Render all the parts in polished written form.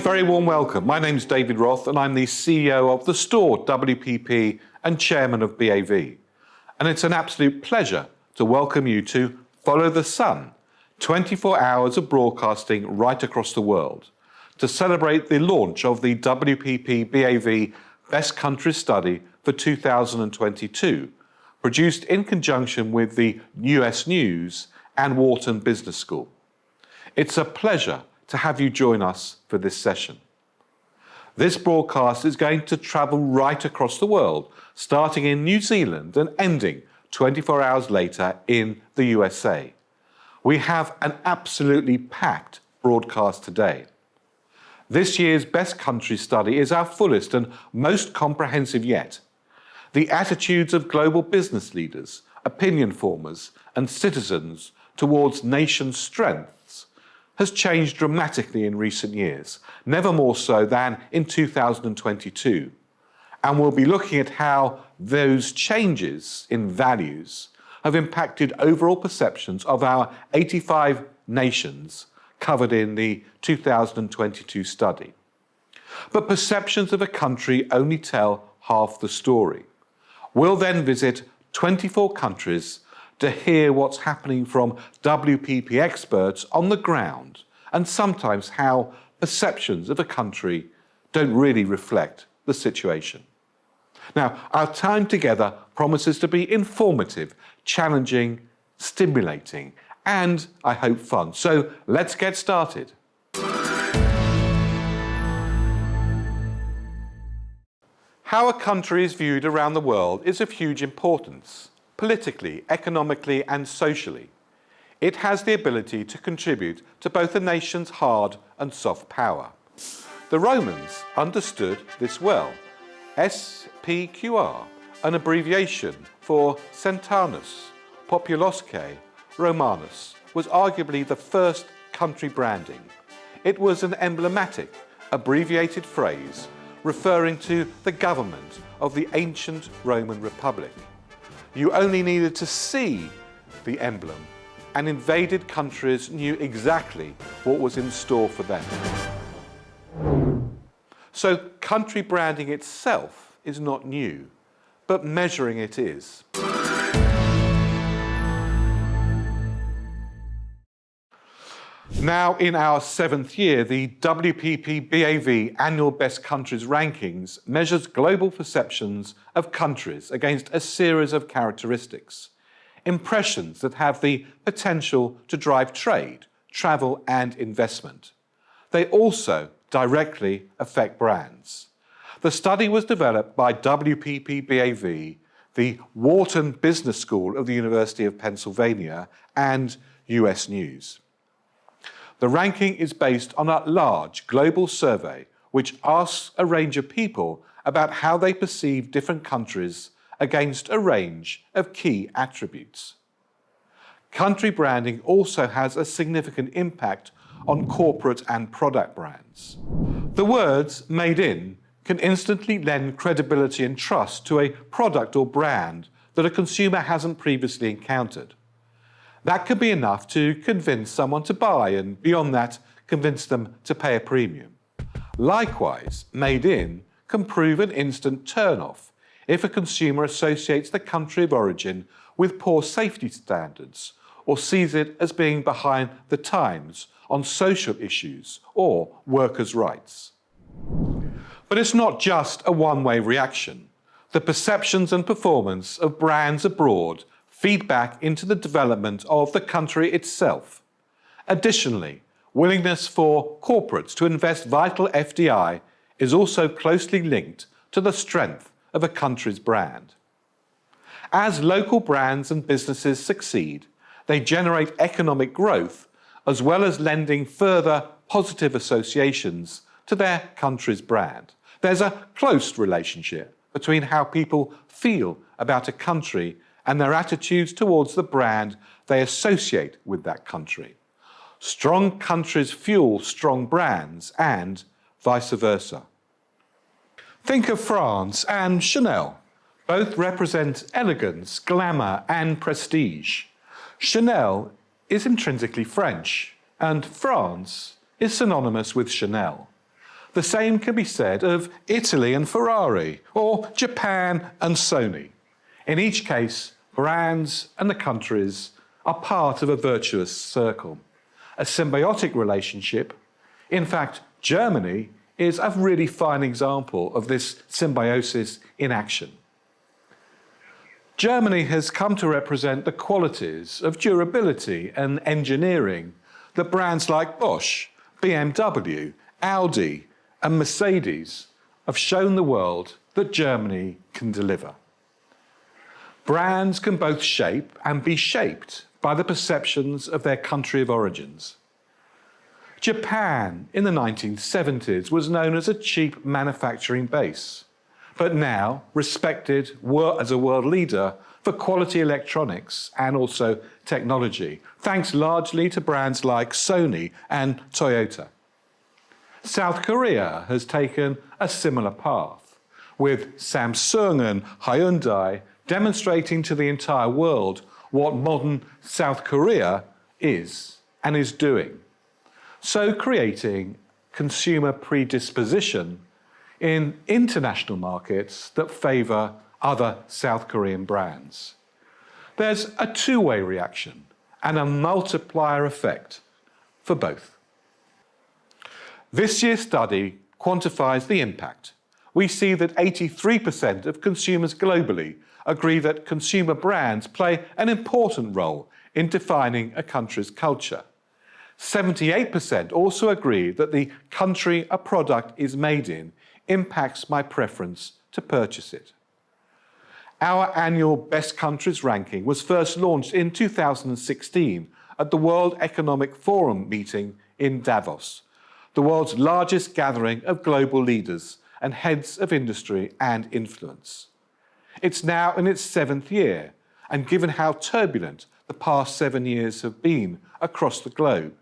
very warm welcome. My name's David Roth and I'm the CEO of the store WPP and Chairman of BAV. And it's an absolute pleasure to welcome you to Follow the Sun, 24 hours of broadcasting right across the world, to celebrate the launch of the WPP BAV Best Countries study for 2022, produced in conjunction with the US News and Wharton Business School. It's a pleasure to have you join us for this session. This broadcast is going to travel right across the world, starting in New Zealand and ending 24 hours later in the USA. We have an absolutely packed broadcast today. This year's Best Countries study is our fullest and most comprehensive yet. The attitudes of global business leaders, opinion formers and citizens towards nation strengths has changed dramatically in recent years, never more so than in 2022. And we'll be looking at how those changes in values have impacted overall perceptions of our 85 nations covered in the 2022 study. But perceptions of a country only tell half the story. We'll then visit 24 countries to hear what's happening from WPP experts on the ground and sometimes how perceptions of a country don't really reflect the situation. Now, our time together promises to be informative, challenging, stimulating, and I hope fun. So let's get started. How a country is viewed around the world is of huge importance, politically, economically, and socially. It has the ability to contribute to both a nation's hard and soft power. The Romans understood this well. SPQR, an abbreviation for Centanus Populosque Romanus, was arguably the first country branding. It was an emblematic, abbreviated phrase referring to the government of the ancient Roman Republic. You only needed to see the emblem, and invaded countries knew exactly what was in store for them. So country branding itself is not new, but measuring it is. Now in our 7th year, the WPP BAV Annual Best Countries Rankings measures global perceptions of countries against a series of characteristics, impressions that have the potential to drive trade, travel and investment. They also directly affect brands. The study was developed by WPP BAV, the Wharton Business School of the University of Pennsylvania, and US News. The ranking is based on a large global survey which asks a range of people about how they perceive different countries against a range of key attributes. Country branding also has a significant impact on corporate and product brands. The words "made in" can instantly lend credibility and trust to a product or brand that a consumer hasn't previously encountered. That could be enough to convince someone to buy and beyond that, convince them to pay a premium. Likewise, "made in" can prove an instant turn-off if a consumer associates the country of origin with poor safety standards or sees it as being behind the times on social issues or workers' rights. But it's not just a one-way reaction. The perceptions and performance of brands abroad feedback into the development of the country itself. Additionally, willingness for corporates to invest vital FDI is also closely linked to the strength of a country's brand. As local brands and businesses succeed, they generate economic growth as well as lending further positive associations to their country's brand. There's a close relationship between how people feel about a country and their attitudes towards the brand they associate with that country. Strong countries fuel strong brands and vice versa. Think of France and Chanel. Both represent elegance, glamour and prestige. Chanel is intrinsically French and France is synonymous with Chanel. The same can be said of Italy and Ferrari, or Japan and Sony. In each case, brands and the countries are part of a virtuous circle, a symbiotic relationship. In fact, Germany is a really fine example of this symbiosis in action. Germany has come to represent the qualities of durability and engineering that brands like Bosch, BMW, Audi and Mercedes have shown the world that Germany can deliver. Brands can both shape and be shaped by the perceptions of their country of origins. Japan in the 1970s was known as a cheap manufacturing base, but now respected as a world leader for quality electronics and also technology, thanks largely to brands like Sony and Toyota. South Korea has taken a similar path, with Samsung and Hyundai demonstrating to the entire world what modern South Korea is and is doing, so creating consumer predisposition in international markets that favour other South Korean brands. There's a two-way reaction and a multiplier effect for both. This year's study quantifies the impact. We see that 83% of consumers globally agree that consumer brands play an important role in defining a country's culture. 78% also agree that the country a product is made in impacts my preference to purchase it. Our annual Best Countries ranking was first launched in 2016 at the World Economic Forum meeting in Davos, the world's largest gathering of global leaders and heads of industry and influence. It's now in its 7th year, and given how turbulent the past 7 years have been across the globe,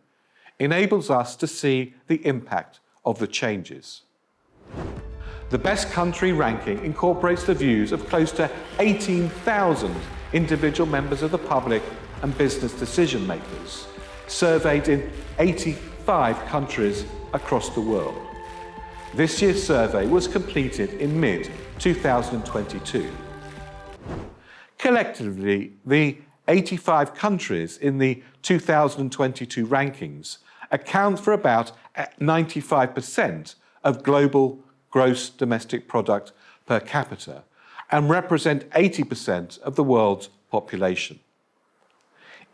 enables us to see the impact of the changes. The Best Country ranking incorporates the views of close to 18,000 individual members of the public and business decision makers, surveyed in 85 countries across the world. This year's survey was completed in mid-2022. Collectively, the 85 countries in the 2022 rankings account for about 95% of global gross domestic product per capita and represent 80% of the world's population.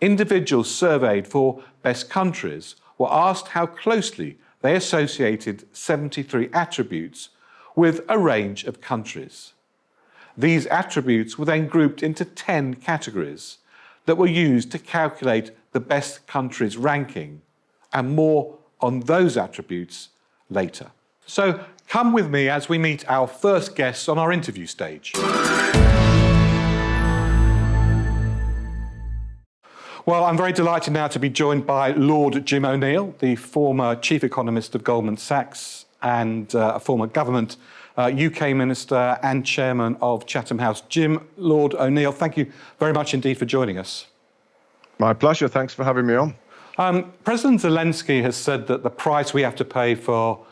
Individuals surveyed for Best Countries were asked how closely they associated 73 attributes with a range of countries. These attributes were then grouped into 10 categories that were used to calculate the Best Countries ranking, and more on those attributes later. So come with me as we meet our first guests on our interview stage. Well, I'm very delighted now to be joined by Lord Jim O'Neill, the former Chief Economist of Goldman Sachs and a former government UK Minister and Chairman of Chatham House. Jim, Lord O'Neill, thank you very much indeed for joining us. My pleasure. Thanks for having me on. President Zelensky has said that the price we have to pay for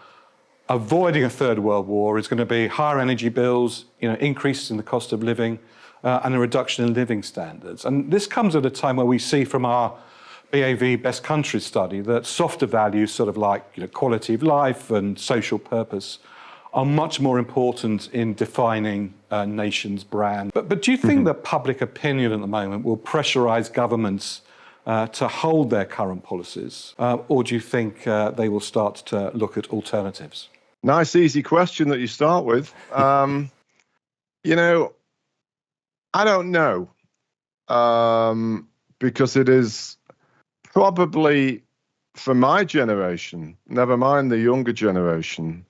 avoiding a third world war is going to be higher energy bills, increases in the cost of living, and a reduction in living standards. And this comes at a time where we see from our BAV Best Countries study that softer values, sort of like quality of life and social purpose, are much more important in defining a nation's brand. But do you think that public opinion at the moment will pressurise governments to hold their current policies, or do you think they will start to look at alternatives? Nice, easy question that you start with. I don't know, because it is probably for my generation, never mind the younger generation,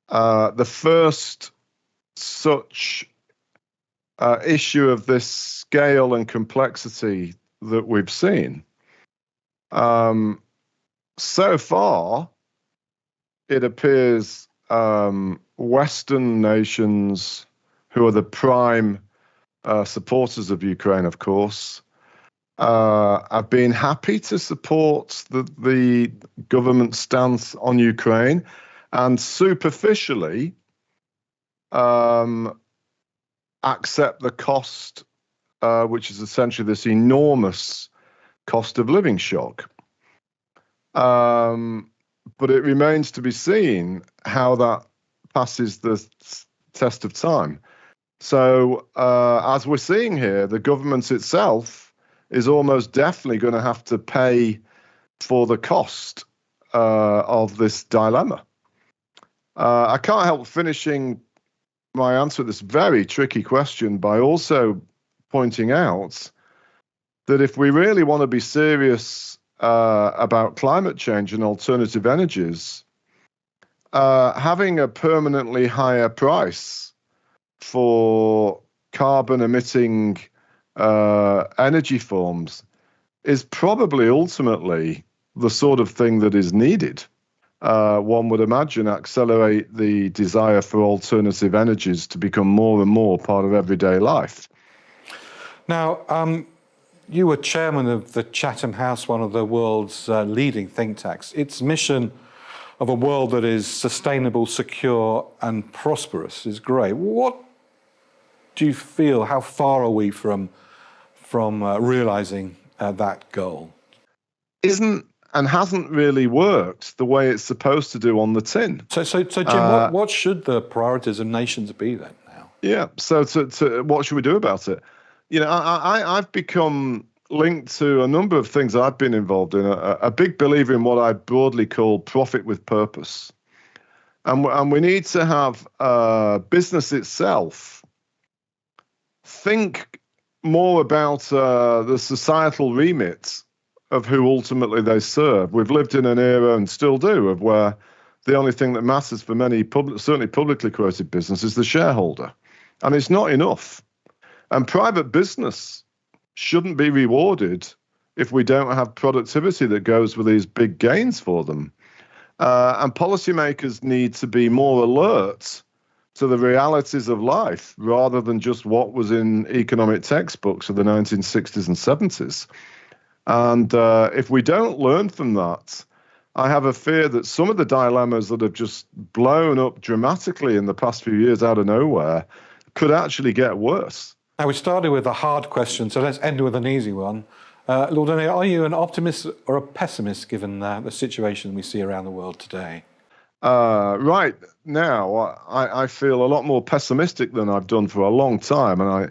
the first such issue of this scale and complexity that we've seen. So far, it appears Western nations, who are the prime supporters of Ukraine, of course, have been happy to support the government stance on Ukraine, and superficially accept the cost, which is essentially this enormous cost of living shock. But it remains to be seen how that passes the test of time. So as we're seeing here, the government itself is almost definitely going to have to pay for the cost of this dilemma. I can't help finishing my answer to this very tricky question by also pointing out that if we really want to be serious about climate change and alternative energies, having a permanently higher price for carbon emitting energy forms is probably ultimately the sort of thing that is needed. One would imagine accelerate the desire for alternative energies to become more and more part of everyday life. Now, you were chairman of the Chatham House, one of the world's leading think tanks. Its mission of a world that is sustainable, secure and prosperous is great. What do you feel, how far are we from realising that goal? Isn't and hasn't really worked the way it's supposed to do on the tin. So Jim, what should the priorities of nations be then now? Yeah, so to what should we do about it? You know, I've become linked to a number of things I've been involved in, a big believer in what I broadly call profit with purpose. And we need to have business itself think more about the societal remit of who ultimately they serve. We've lived in an era, and still do, of where the only thing that matters for many, certainly publicly quoted business, is the shareholder. And it's not enough. And private business shouldn't be rewarded if we don't have productivity that goes with these big gains for them. And policymakers need to be more alert to the realities of life rather than just what was in economic textbooks of the 1960s and 70s. And if we don't learn from that, I have a fear that some of the dilemmas that have just blown up dramatically in the past few years out of nowhere could actually get worse. Now, we started with a hard question, so let's end with an easy one. Lord O'Neill, are you an optimist or a pessimist given the situation we see around the world today? Right now, I feel a lot more pessimistic than I've done for a long time.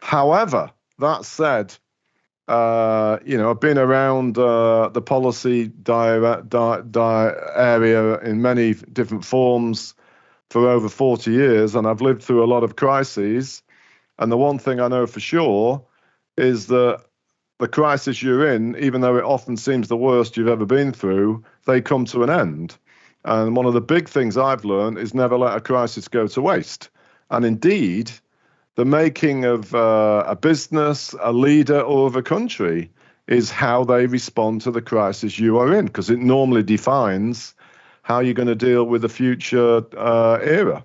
However, that said, I've been around the policy area in many different forms for over 40 years, and I've lived through a lot of crises. And the one thing I know for sure is that the crisis you're in, even though it often seems the worst you've ever been through, they come to an end. And one of the big things I've learned is never let a crisis go to waste. And indeed, the making of a business, a leader, or of a country is how they respond to the crisis you are in, because it normally defines how you're going to deal with the future era.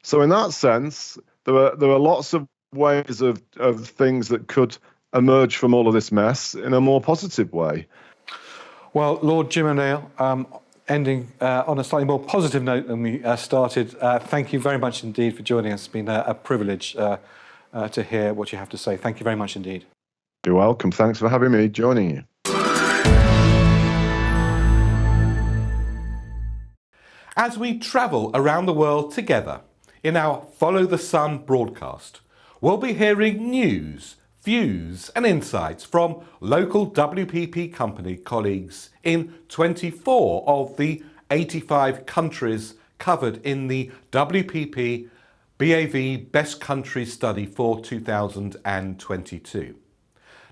So in that sense, there are lots of ways of things that could emerge from all of this mess in a more positive way. Well, Lord Jim O'Neill, ending on a slightly more positive note than we started, thank you very much indeed for joining us. It's been a privilege to hear what you have to say. Thank you very much indeed. You're welcome. Thanks for having me joining you. As we travel around the world together in our Follow the Sun broadcast, we'll be hearing news, views and insights from local WPP company colleagues in 24 of the 85 countries covered in the WPP BAV Best Countries study for 2022.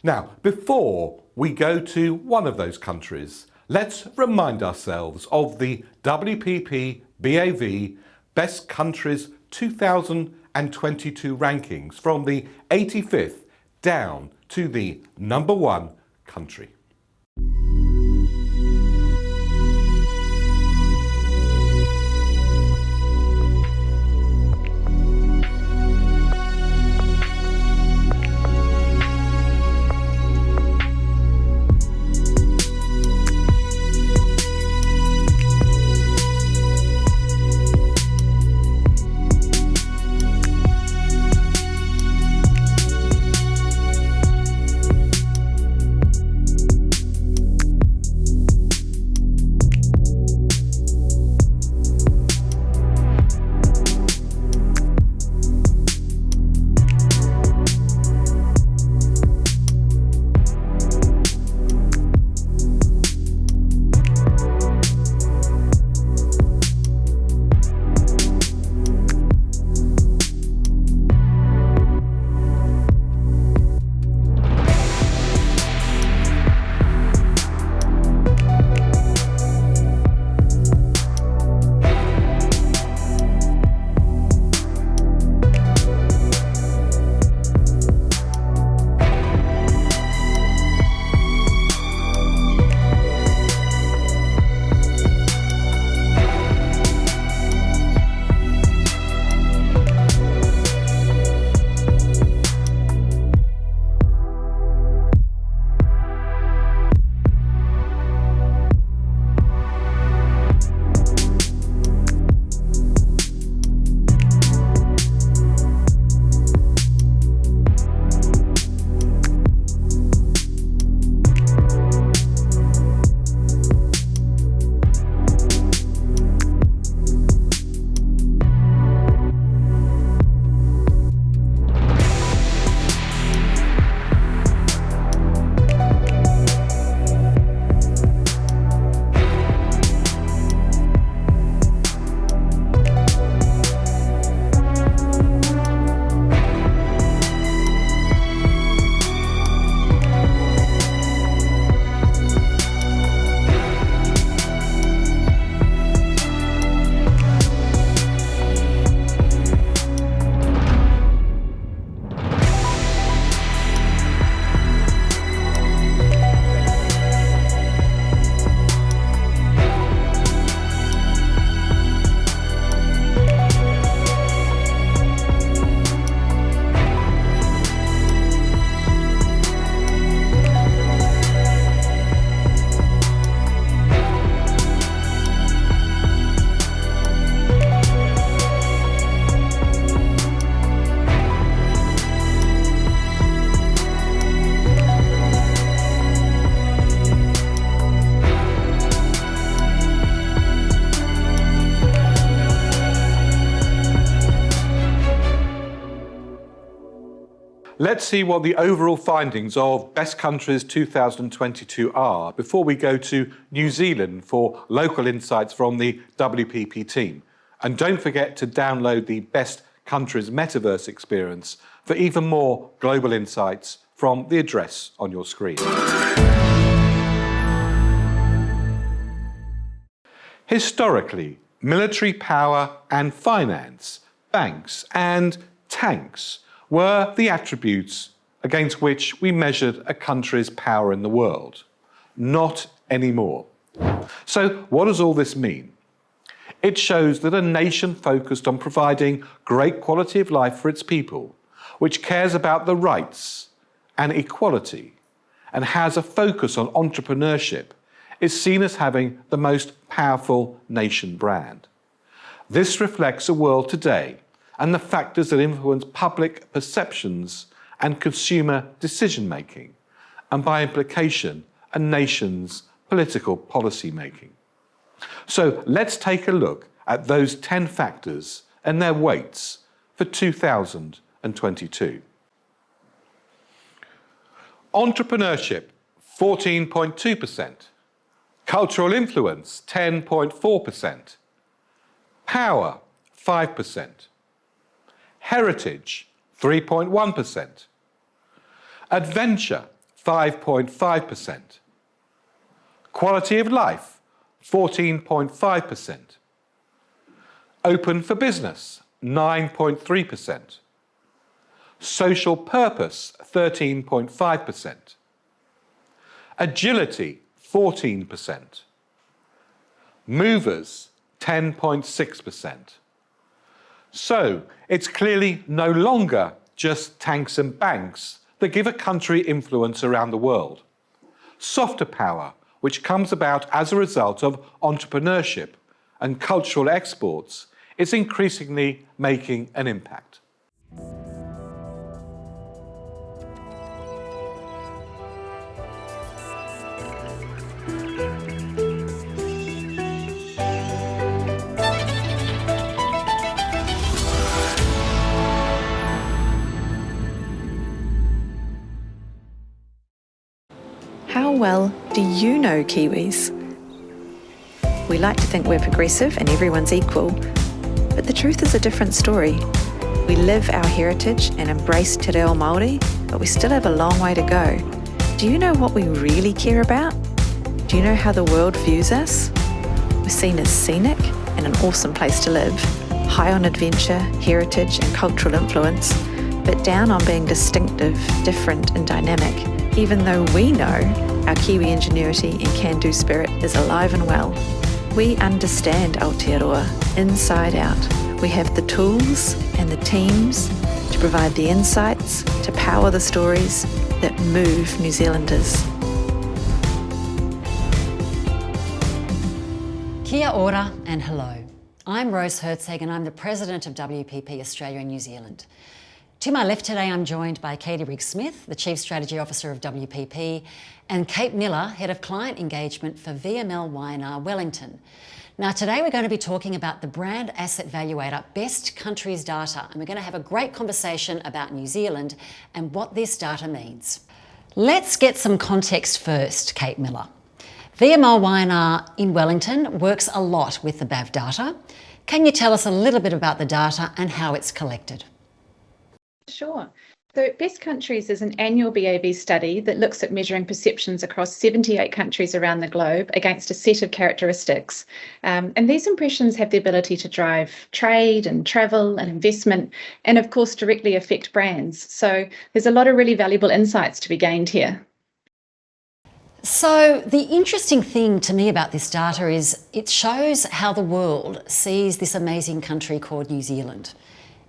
Now, before we go to one of those countries, let's remind ourselves of the WPP BAV Best Countries 2022 rankings from the 85th down to the number 1 country. Let's see what the overall findings of Best Countries 2022 are before we go to New Zealand for local insights from the WPP team. And don't forget to download the Best Countries Metaverse experience for even more global insights from the address on your screen. Historically, military power and finance, banks and tanks were the attributes against which we measured a country's power in the world. Not anymore. So what does all this mean? It shows that a nation focused on providing great quality of life for its people, which cares about the rights and equality, and has a focus on entrepreneurship, is seen as having the most powerful nation brand. This reflects a world today and the factors that influence public perceptions and consumer decision-making, and by implication, a nation's political policy-making. So let's take a look at those 10 factors and their weights for 2022. Entrepreneurship, 14.2%. Cultural influence, 10.4%. Power, 5%. Heritage, 3.1%. Adventure, 5.5%. Quality of life, 14.5%. Open for business, 9.3%. Social purpose, 13.5%. Agility, 14%. Movers, 10.6%. So it's clearly no longer just tanks and banks that give a country influence around the world. Softer power, which comes about as a result of entrepreneurship and cultural exports, is increasingly making an impact. How well do you know Kiwis? We like to think we're progressive and everyone's equal, but the truth is a different story. We live our heritage and embrace te reo Māori, but we still have a long way to go. Do you know what we really care about? Do you know how the world views us? We're seen as scenic and an awesome place to live, high on adventure, heritage and cultural influence, but down on being distinctive, different and dynamic, even though we know our Kiwi ingenuity and can-do spirit is alive and well. We understand Aotearoa inside out. We have the tools and the teams to provide the insights, to power the stories that move New Zealanders. Kia ora and hello. I'm Rose Herzeg and I'm the President of WPP Australia and New Zealand. To my left today, I'm joined by Katie Riggs-Smith, the Chief Strategy Officer of WPP, and Kate Miller, Head of Client Engagement for VMLY&R Wellington. Now today we're going to be talking about the Brand Asset Valuator Best Countries data, and we're going to have a great conversation about New Zealand and what this data means. Let's get some context first, Kate Miller. VMLY&R in Wellington works a lot with the BAV data. Can you tell us a little bit about the data and how it's collected? Sure. So Best Countries is an annual BAV study that looks at measuring perceptions across 78 countries around the globe against a set of characteristics. And these impressions have the ability to drive trade and travel and investment, and of course directly affect brands. So there's a lot of really valuable insights to be gained here. So the interesting thing to me about this data is it shows how the world sees this amazing country called New Zealand.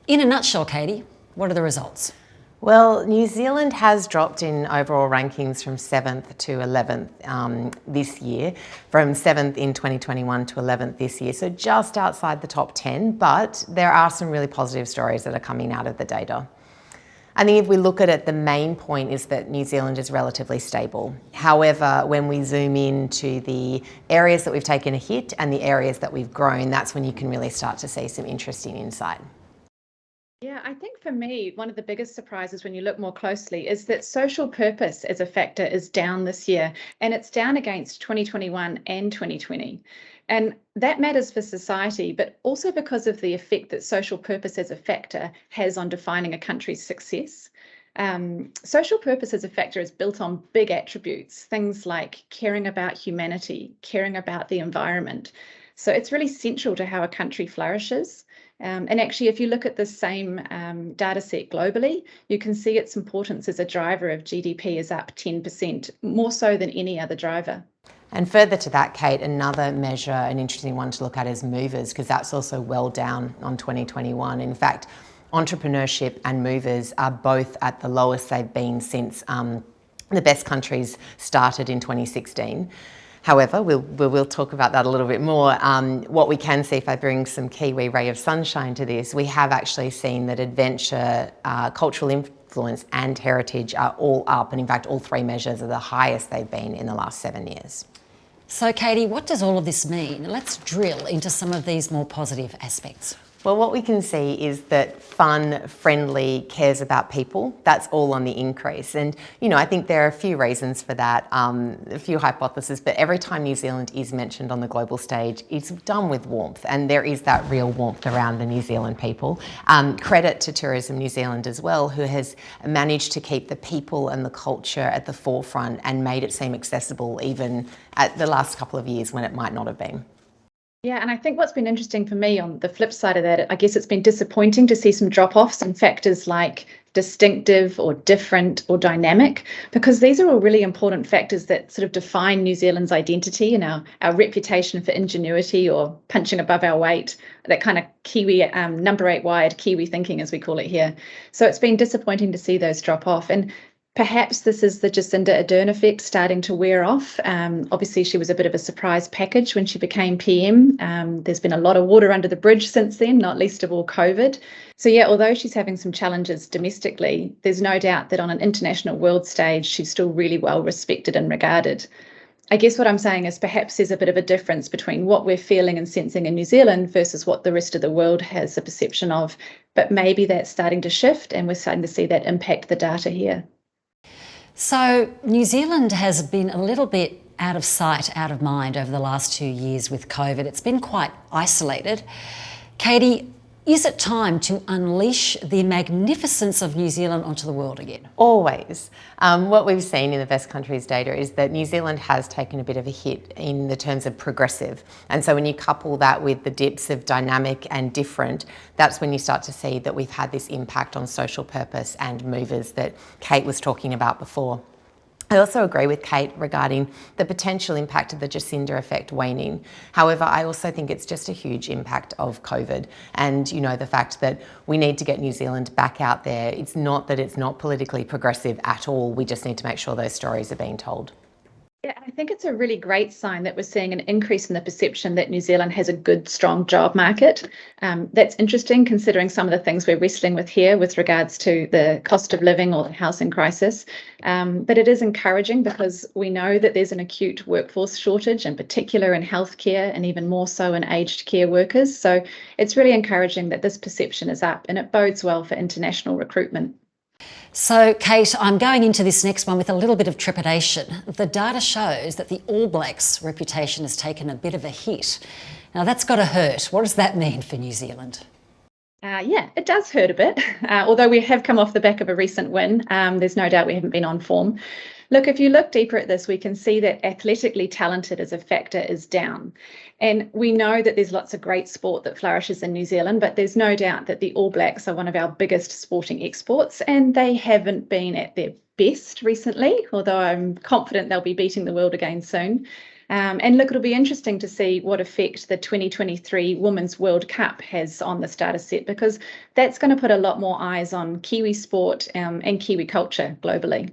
In a nutshell, Katie, what are the results? Well, New Zealand has dropped in overall rankings from 7th to 11th this year, from 7th in 2021 to 11th this year, so just outside the top 10, but there are some really positive stories that are coming out of the data. I think if we look at it, the main point is that New Zealand is relatively stable. However, when we zoom into the areas that we've taken a hit and the areas that we've grown, that's when you can really start to see some interesting insight. Yeah, I think for me, one of the biggest surprises when you look more closely is that social purpose as a factor is down this year, and it's down against 2021 and 2020. And that matters for society, but also because of the effect that social purpose as a factor has on defining a country's success. Social purpose as a factor is built on big attributes, things like caring about humanity, caring about the environment. So it's really central to how a country flourishes. And actually, if you look at the same data set globally, you can see its importance as a driver of GDP is up 10%, more so than any other driver. And further to that, Kate, another measure, an interesting one to look at is movers, because that's also well down on 2021. In fact, entrepreneurship and movers are both at the lowest they've been since the Best Countries started in 2016. However, we'll talk about that a little bit more. What we can see, if I bring some Kiwi ray of sunshine to this, we have actually seen that adventure, cultural influence and heritage are all up. And in fact, all three measures are the highest they've been in the last 7 years. So, Katie, what does all of this mean? Let's drill into some of these more positive aspects. Well, what we can see is that fun, friendly, cares about people, that's all on the increase. And, I think there are a few reasons for that, a few hypotheses, but every time New Zealand is mentioned on the global stage, it's done with warmth, and there is that real warmth around the New Zealand people. Credit to Tourism New Zealand as well, who has managed to keep the people and the culture at the forefront and made it seem accessible even at the last couple of years when it might not have been. Yeah, and I think what's been interesting for me on the flip side of that, I guess it's been disappointing to see some drop-offs in factors like distinctive or different or dynamic, because these are all really important factors that sort of define New Zealand's identity and our reputation for ingenuity or punching above our weight, that kind of Kiwi, number 8 wired Kiwi thinking, as we call it here. So it's been disappointing to see those drop off. And perhaps this is the Jacinda Ardern effect starting to wear off. Obviously, she was a bit of a surprise package when she became PM. There's been a lot of water under the bridge since then, not least of all COVID. So yeah, although she's having some challenges domestically, there's no doubt that on an international world stage, she's still really well respected and regarded. I guess what I'm saying is perhaps there's a bit of a difference between what we're feeling and sensing in New Zealand versus what the rest of the world has a perception of. But maybe that's starting to shift, and we're starting to see that impact the data here. So New Zealand has been a little bit out of sight, out of mind over the last 2 years with COVID. It's been quite isolated. Katie, is it time to unleash the magnificence of New Zealand onto the world again? Always. What we've seen in the Best Countries data is that New Zealand has taken a bit of a hit in the terms of progressive. And so when you couple that with the dips of dynamic and different, that's when you start to see that we've had this impact on social purpose and movers that Kate was talking about before. I also agree with Kate regarding the potential impact of the Jacinda effect waning. However, I also think it's just a huge impact of COVID and, the fact that we need to get New Zealand back out there. It's not that it's not politically progressive at all. We just need to make sure those stories are being told. Yeah, I think it's a really great sign that we're seeing an increase in the perception that New Zealand has a good, strong job market. That's interesting considering some of the things we're wrestling with here with regards to the cost of living or the housing crisis. But it is encouraging because we know that there's an acute workforce shortage, in particular in healthcare and even more so in aged care workers. So it's really encouraging that this perception is up, and it bodes well for international recruitment. So, Kate, I'm going into this next one with a little bit of trepidation. The data shows that the All Blacks' reputation has taken a bit of a hit. Now, that's got to hurt. What does that mean for New Zealand? Yeah, it does hurt a bit, although we have come off the back of a recent win. There's no doubt we haven't been on form. Look, if you look deeper at this, we can see that athletically talented as a factor is down. And we know that there's lots of great sport that flourishes in New Zealand, but there's no doubt that the All Blacks are one of our biggest sporting exports, and they haven't been at their best recently, although I'm confident they'll be beating the world again soon. And look, it'll be interesting to see what effect the 2023 Women's World Cup has on this data set, because that's going to put a lot more eyes on Kiwi sport and Kiwi culture globally.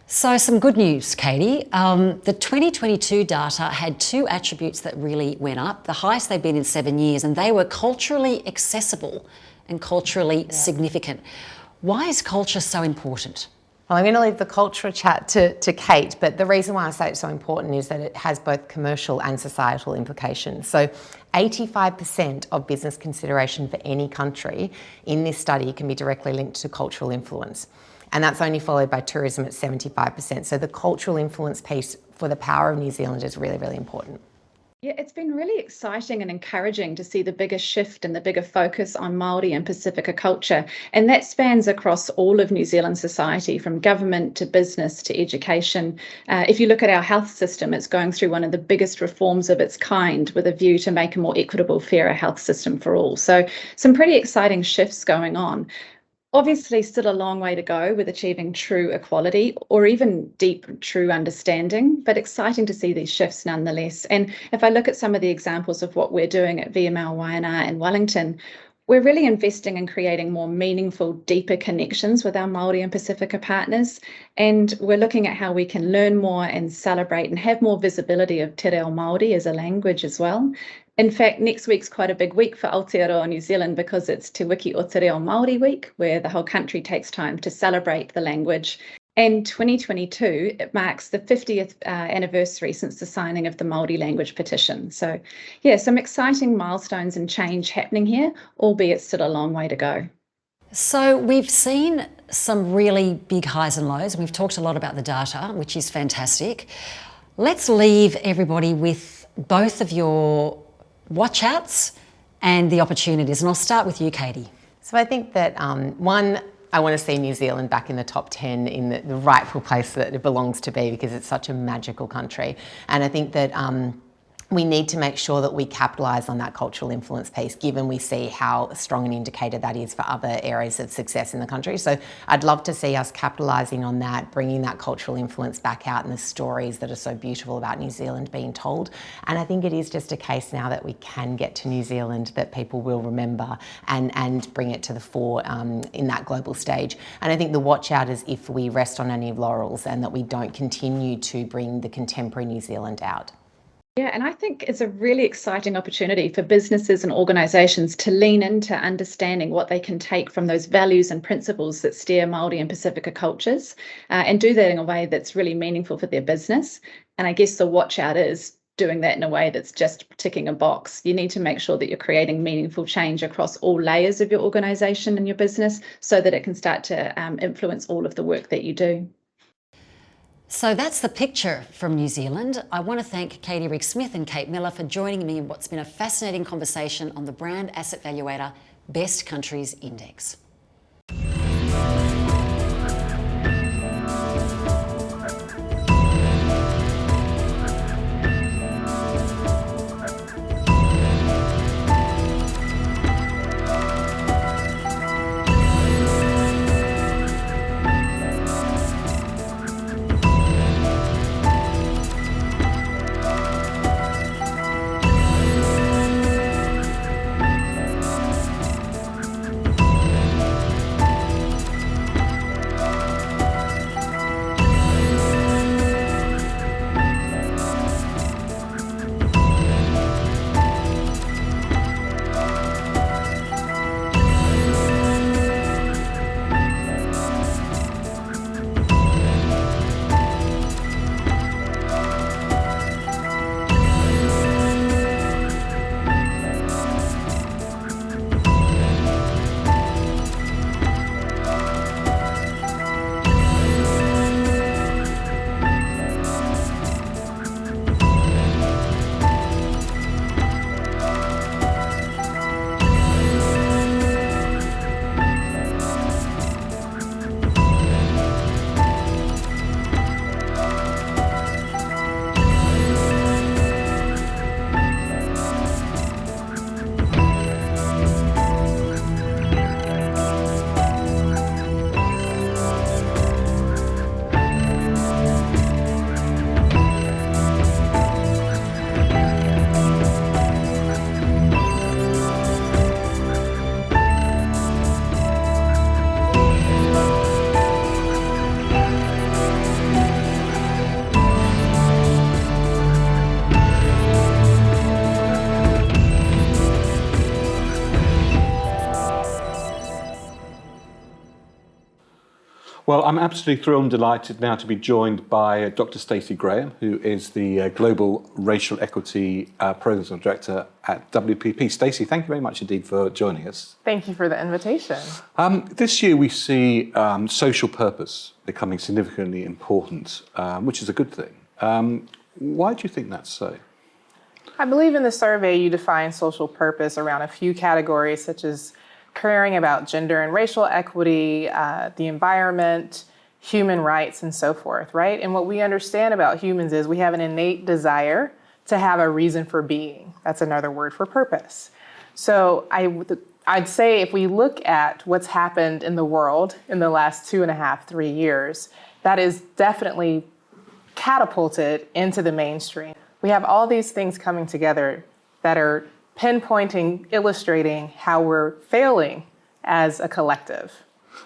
So some good news, Katie. The 2022 data had two attributes that really went up, the highest they've been in 7 years, and they were culturally accessible and culturally significant. Why is culture so important? Well, I'm going to leave the cultural chat to Kate, but the reason why I say it's so important is that it has both commercial and societal implications. So 85% of business consideration for any country in this study can be directly linked to cultural influence. And that's only followed by tourism at 75%. So the cultural influence piece for the power of New Zealand is really, really important. Yeah, it's been really exciting and encouraging to see the bigger shift and the bigger focus on Māori and Pacifica culture. And that spans across all of New Zealand society, from government to business to education. If you look at our health system, it's going through one of the biggest reforms of its kind with a view to make a more equitable, fairer health system for all. So some pretty exciting shifts going on. Obviously, still a long way to go with achieving true equality or even deep, true understanding, but exciting to see these shifts nonetheless. And if I look at some of the examples of what we're doing at VMLY&R in Wellington, we're really investing in creating more meaningful, deeper connections with our Māori and Pacifica partners. And we're looking at how we can learn more and celebrate and have more visibility of Te Reo Māori as a language as well. In fact, next week's quite a big week for Aotearoa, New Zealand, because it's Te Wiki o Te Reo Māori Week, where the whole country takes time to celebrate the language. And 2022, it marks the 50th anniversary since the signing of the Māori language petition. So, yeah, some exciting milestones and change happening here, albeit still a long way to go. So we've seen some really big highs and lows. We've talked a lot about the data, which is fantastic. Let's leave everybody with both of your watch outs and the opportunities. And I'll start with you, Katie. So I think that one, I want to see New Zealand back in the top 10 in the rightful place that it belongs to be, because it's such a magical country. And I think that we need to make sure that we capitalise on that cultural influence piece, given we see how strong an indicator that is for other areas of success in the country. So I'd love to see us capitalising on that, bringing that cultural influence back out and the stories that are so beautiful about New Zealand being told. And I think it is just a case now that we can get to New Zealand that people will remember and bring it to the fore in that global stage. And I think the watch out is if we rest on any laurels and that we don't continue to bring the contemporary New Zealand out. Yeah, and I think it's a really exciting opportunity for businesses and organisations to lean into understanding what they can take from those values and principles that steer Māori and Pacifica cultures and do that in a way that's really meaningful for their business. And I guess the watch out is doing that in a way that's just ticking a box. You need to make sure that you're creating meaningful change across all layers of your organisation and your business so that it can start to influence all of the work that you do. So that's the picture from New Zealand. I want to thank Katie Riggs-Smith and Kate Miller for joining me in what's been a fascinating conversation on the Brand Asset Valuator Best Countries Index. Well, I'm absolutely thrilled and delighted now to be joined by Dr. Stacey Graham, who is the Global Racial Equity Programs Director at WPP. Stacey, thank you very much indeed for joining us. Thank you for the invitation. This year we see social purpose becoming significantly important, which is a good thing. Why do you think that's so? I believe in the survey you define social purpose around a few categories, such as caring about gender and racial equity, the environment, human rights, and so forth, right? And what we understand about humans is we have an innate desire to have a reason for being. That's another word for purpose. So I'd say if we look at what's happened in the world in the last 2.5, 3 years, that is definitely catapulted into the mainstream. We have all these things coming together that are pinpointing, illustrating how we're failing as a collective.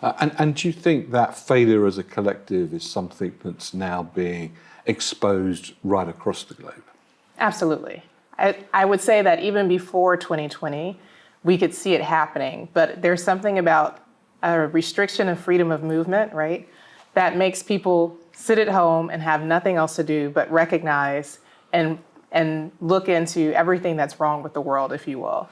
And do you think that failure as a collective is something that's now being exposed right across the globe? Absolutely. I would say that even before 2020, we could see it happening, but there's something about a restriction of freedom of movement, right, that makes people sit at home and have nothing else to do but recognize and look into everything that's wrong with the world, if you will.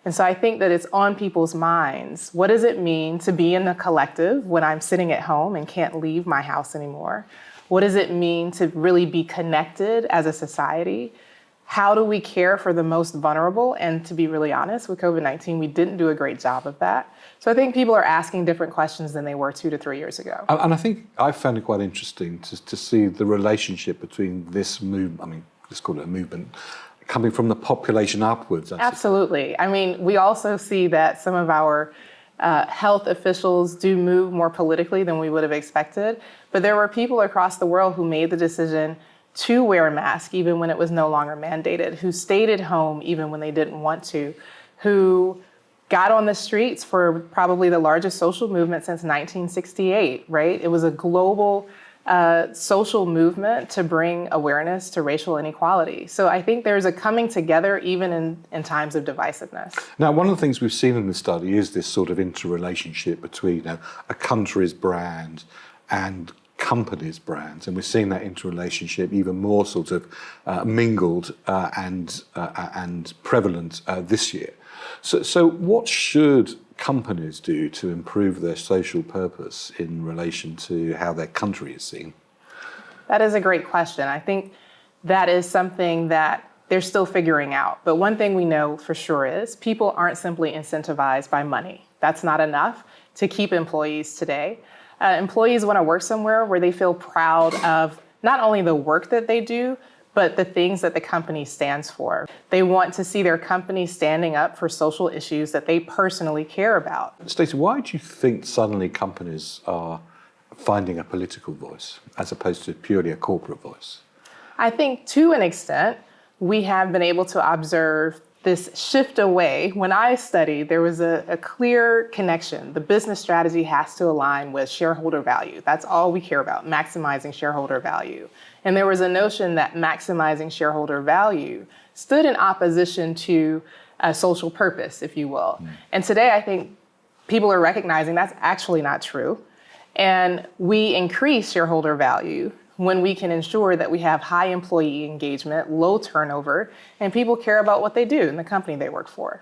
And so I think that it's on people's minds. What does it mean to be in a collective when I'm sitting at home and can't leave my house anymore? What does it mean to really be connected as a society? How do we care for the most vulnerable? And to be really honest, with COVID-19, we didn't do a great job of that. So I think people are asking different questions than they were 2 to 3 years ago. And I think I found it quite interesting to see the relationship between this movement, I mean, let's call it a movement, coming from the population upwards. Absolutely. I mean, we also see that some of our health officials do move more politically than we would have expected. But there were people across the world who made the decision to wear a mask even when it was no longer mandated, who stayed at home even when they didn't want to, who got on the streets for probably the largest social movement since 1968, right? It was a global social movement to bring awareness to racial inequality. So I think there's a coming together even in times of divisiveness. Now, one of the things we've seen in the study is this sort of interrelationship between a country's brand and companies' brands, and we're seeing that interrelationship even more sort of mingled and prevalent this year. So what should companies do to improve their social purpose in relation to how their country is seen? That is a great question. I think that is something that they're still figuring out. But one thing we know for sure is people aren't simply incentivized by money. That's not enough to keep employees today. Employees want to work somewhere where they feel proud of not only the work that they do, but the things that the company stands for. They want to see their company standing up for social issues that they personally care about. Stacey, why do you think suddenly companies are finding a political voice as opposed to purely a corporate voice? I think to an extent, we have been able to observe this shift away. When I studied, there was a clear connection. The business strategy has to align with shareholder value. That's all we care about, maximizing shareholder value. And there was a notion that maximizing shareholder value stood in opposition to a social purpose, if you will. And today, I think people are recognizing that's actually not true. And we increase shareholder value when we can ensure that we have high employee engagement, low turnover, and people care about what they do in the company they work for.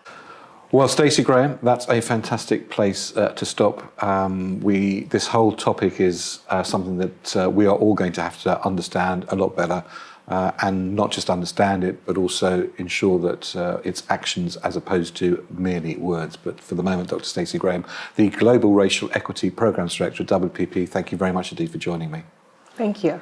Well, Stacey Graham, that's a fantastic place to stop. This whole topic is something that we are all going to have to understand a lot better, and not just understand it, but also ensure that it's actions as opposed to merely words. But for the moment, Dr. Stacey Graham, the Global Racial Equity Programs Director at WPP, thank you very much indeed for joining me. Thank you.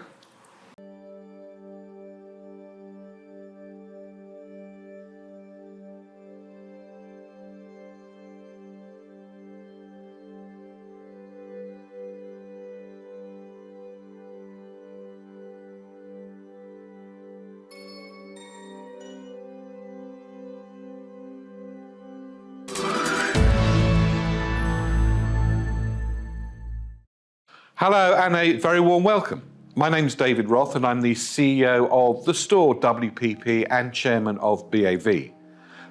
Hello and a very warm welcome. My name's David Roth and I'm the CEO of the store WPP and Chairman of BAV.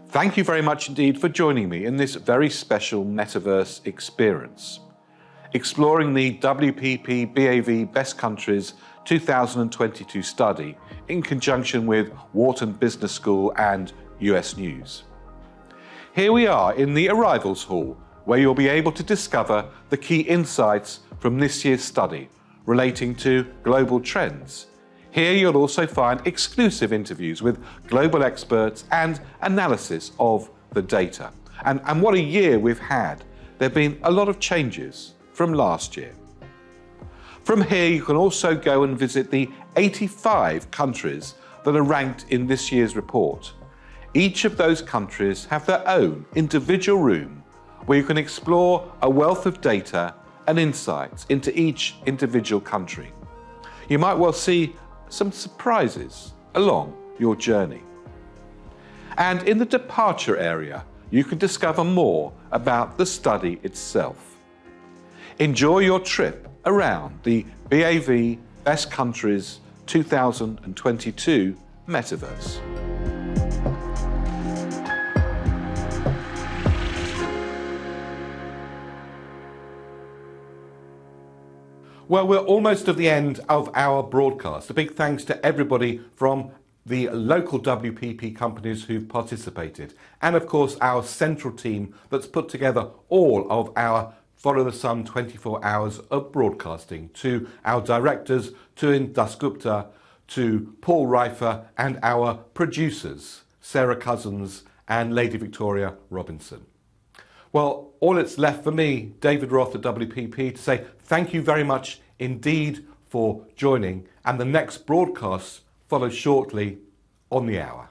Thank you very much indeed for joining me in this very special metaverse experience. exploring the WPP BAV Best Countries 2022 study in conjunction with Wharton Business School and US News. Here we are in the Arrivals Hall, where you'll be able to discover the key insights from this year's study relating to global trends. Here you'll also find exclusive interviews with global experts and analysis of the data. And what a year we've had. There have been a lot of changes from last year. From here you can also go and visit the 85 countries that are ranked in this year's report. Each of those countries have their own individual room where you can explore a wealth of data and insights into each individual country. You might well see some surprises along your journey. And in the departure area, you can discover more about the study itself. Enjoy your trip around the BAV Best Countries 2022 Metaverse. Well, we're almost at the end of our broadcast. A big thanks to everybody from the local WPP companies who've participated, and of course our central team that's put together all of our Follow the Sun 24 hours of broadcasting, to our directors, to Dasgupta, to Paul Reifer, and our producers, Sarah Cousins and Lady Victoria Robinson. Well, all it's left for me, David Roth at WPP, to say thank you very much indeed for joining, and the next broadcast follows shortly on the hour.